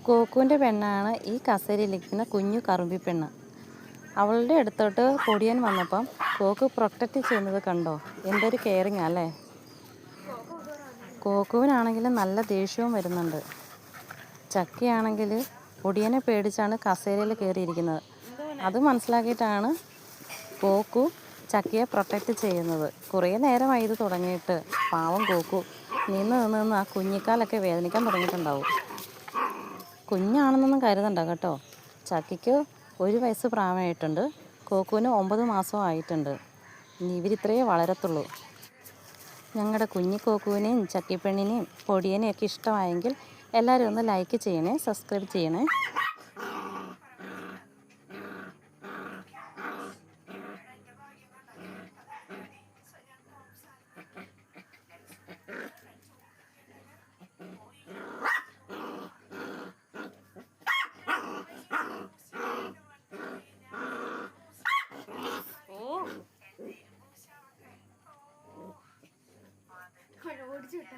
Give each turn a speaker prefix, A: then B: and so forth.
A: കോക്കുവിൻ്റെ പെണ്ണാണ് ഈ കസേരയിലിരിക്കുന്ന കുഞ്ഞു കറുമ്പി പെണ്ണ്. അവളുടെ അടുത്തോട്ട് പൊടിയൻ വന്നപ്പം കോക്കു പ്രൊട്ടക്റ്റ് ചെയ്യുന്നത് കണ്ടോ? എന്തൊരു കെയറിങ് അല്ലേ. കോക്കുവിനാണെങ്കിലും നല്ല ദേഷ്യവും വരുന്നുണ്ട്. ചക്കയാണെങ്കിൽ പൊടിയനെ പേടിച്ചാണ് കസേരയിൽ കയറിയിരിക്കുന്നത്. അത് മനസ്സിലാക്കിയിട്ടാണ് കോക്കു ചക്കയെ പ്രൊട്ടക്റ്റ് ചെയ്യുന്നത്. കുറേ നേരമായി ഇത് തുടങ്ങിയിട്ട്. പാവം കോക്കു നിന്ന് ആ കുഞ്ഞിക്കാലൊക്കെ വേദനിക്കാൻ തുടങ്ങിയിട്ടുണ്ടാവും. കുഞ്ഞാണെന്നൊന്നും കരുതണ്ട കേട്ടോ. ചക്കയ്ക്ക് 1 വയസ്സ് പ്രായമായിട്ടുണ്ട്. കോക്കുവിന് 9 മാസവും ആയിട്ടുണ്ട്. ഇനി ഇവരിത്രയേ വളരത്തുള്ളൂ. ഞങ്ങളുടെ കുഞ്ഞി കോക്കുവിനെയും ചക്കിപ്പെണ്ണിനെയും പൊടിയനെയും ഒക്കെ ഇഷ്ടമായെങ്കിൽ എല്ലാവരും ഒന്ന് ലൈക്ക് ചെയ്യണേ, സബ്സ്ക്രൈബ് ചെയ്യണേ.
B: ഓടിച്ചു വിട്ടാ